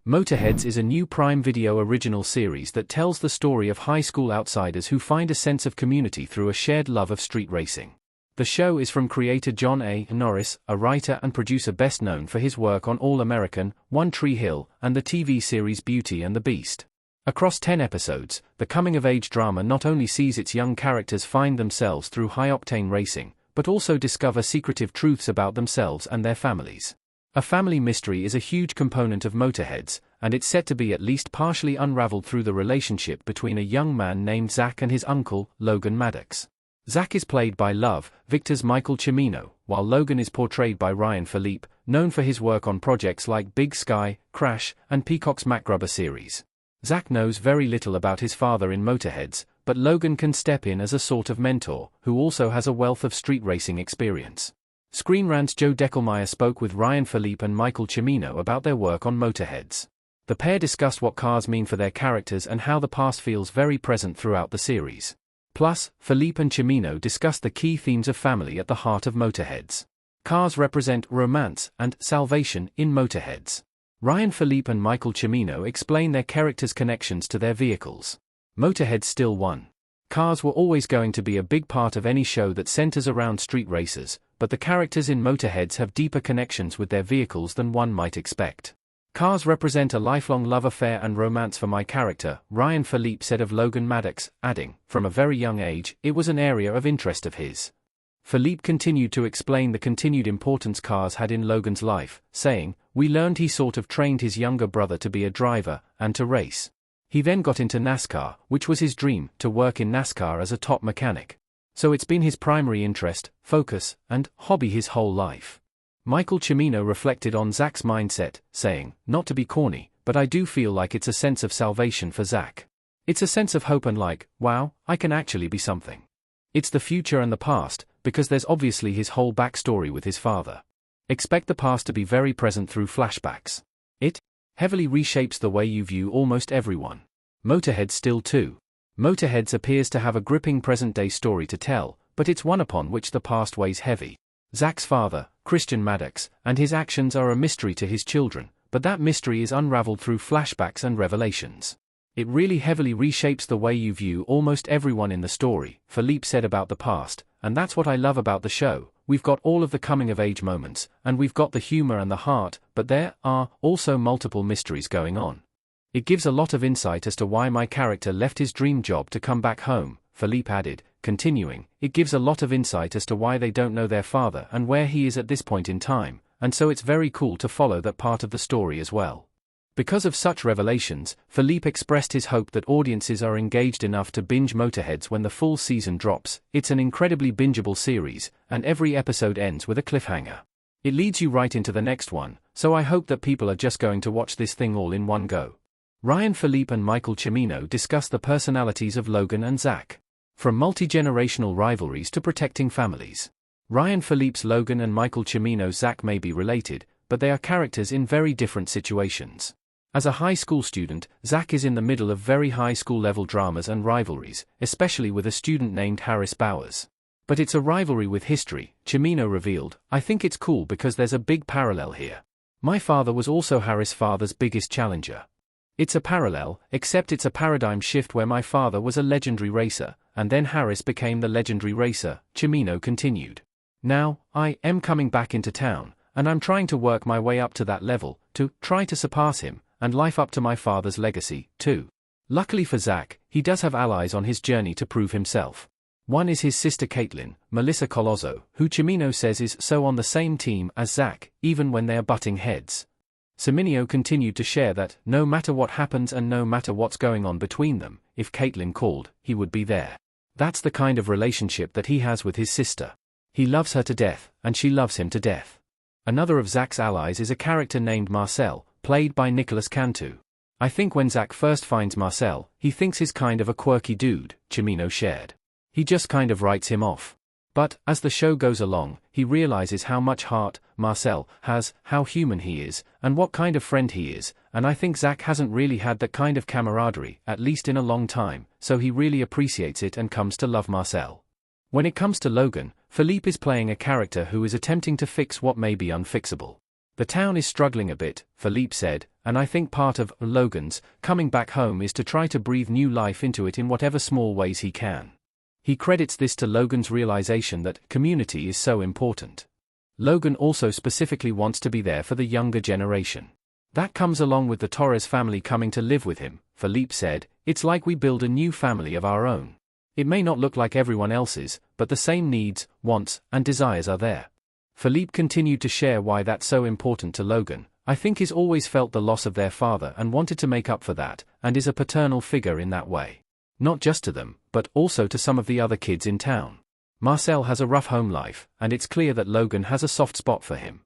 Motorheads is a new Prime Video original series that tells the story of high school outsiders who find a sense of community through a shared love of street racing. The show is from creator John A. Norris, a writer and producer best known for his work on All American, One Tree Hill, and the TV series Beauty and the Beast. Across 10 episodes, the coming-of-age drama not only sees its young characters find themselves through high-octane racing, but also discover secretive truths about themselves and their families. A family mystery is a huge component of Motorheads, and it's set to be at least partially unraveled through the relationship between a young man named Zach and his uncle, Logan Maddox. Zach is played by Love, Victor's Michael Cimino, while Logan is portrayed by Ryan Philippe, known for his work on projects like Big Sky, Crash, and Peacock's MacGruber series. Zach knows very little about his father in Motorheads, but Logan can step in as a sort of mentor, who also has a wealth of street racing experience. Screen Rant's Joe Deckelmeyer spoke with Ryan Philippe and Michael Cimino about their work on Motorheads. The pair discussed what cars mean for their characters and how the past feels very present throughout the series. Plus, Philippe and Cimino discussed the key themes of family at the heart of Motorheads. Cars represent romance and salvation in Motorheads. Ryan Philippe and Michael Cimino explain their characters' connections to their vehicles. Motorheads still won. Cars were always going to be a big part of any show that centers around street racers, but the characters in Motorheads have deeper connections with their vehicles than one might expect. Cars represent a lifelong love affair and romance for my character, Ryan Philippe said of Logan Maddox, adding, from a very young age, it was an area of interest of his. Philippe continued to explain the continued importance cars had in Logan's life, saying, we learned he sort of trained his younger brother to be a driver, and to race. He then got into NASCAR, which was his dream, to work in NASCAR as a top mechanic. So it's been his primary interest, focus, and hobby his whole life. Michael Cimino reflected on Zach's mindset, saying, not to be corny, but I do feel like it's a sense of salvation for Zach. It's a sense of hope and like, wow, I can actually be something. It's the future and the past, because there's obviously his whole backstory with his father. Expect the past to be very present through flashbacks. It heavily reshapes the way you view almost everyone. Motorheads still too. Motorheads appears to have a gripping present-day story to tell, but it's one upon which the past weighs heavy. Zach's father, Christian Maddox, and his actions are a mystery to his children, but that mystery is unraveled through flashbacks and revelations. It really heavily reshapes the way you view almost everyone in the story, Philippe said about the past, and that's what I love about the show. We've got all of the coming-of-age moments, and we've got the humor and the heart, but there are also multiple mysteries going on. It gives a lot of insight as to why my character left his dream job to come back home, Philippe added, continuing, it gives a lot of insight as to why they don't know their father and where he is at this point in time, and so it's very cool to follow that part of the story as well. Because of such revelations, Philippe expressed his hope that audiences are engaged enough to binge Motorheads when the full season drops. It's an incredibly bingeable series, and every episode ends with a cliffhanger. It leads you right into the next one, so I hope that people are just going to watch this thing all in one go. Ryan Philippe and Michael Cimino discuss the personalities of Logan and Zach. From multi-generational rivalries to protecting families. Ryan Philippe's Logan and Michael Cimino's Zach may be related, but they are characters in very different situations. As a high school student, Zach is in the middle of very high school level dramas and rivalries, especially with a student named Harris Bowers. But it's a rivalry with history, Cimino revealed. I think it's cool because there's a big parallel here. My father was also Harris' father's biggest challenger. It's a parallel, except it's a paradigm shift where my father was a legendary racer, and then Harris became the legendary racer, Cimino continued. Now, I am coming back into town, and I'm trying to work my way up to that level, to try to surpass him, and life up to my father's legacy, too. Luckily for Zach, he does have allies on his journey to prove himself. One is his sister Caitlin, Melissa Colozzo, who Cimino says is so on the same team as Zach, even when they are butting heads. Cimino continued to share that, no matter what happens and no matter what's going on between them, if Caitlin called, he would be there. That's the kind of relationship that he has with his sister. He loves her to death, and she loves him to death. Another of Zach's allies is a character named Marcel, played by Nicolas Cantu. I think when Zach first finds Marcel, he thinks he's kind of a quirky dude, Cimino shared. He just kind of writes him off. But, as the show goes along, he realizes how much heart Marcel has, how human he is, and what kind of friend he is, and I think Zach hasn't really had that kind of camaraderie, at least in a long time, so he really appreciates it and comes to love Marcel. When it comes to Logan, Philippe is playing a character who is attempting to fix what may be unfixable. The town is struggling a bit, Philippe said, and I think part of Logan's coming back home is to try to breathe new life into it in whatever small ways he can. He credits this to Logan's realization that community is so important. Logan also specifically wants to be there for the younger generation. That comes along with the Torres family coming to live with him, Philippe said. It's like we build a new family of our own. It may not look like everyone else's, but the same needs, wants, and desires are there. Philippe continued to share why that's so important to Logan. I think he's always felt the loss of their father and wanted to make up for that, and is a paternal figure in that way. Not just to them, but also to some of the other kids in town. Marcel has a rough home life, and it's clear that Logan has a soft spot for him.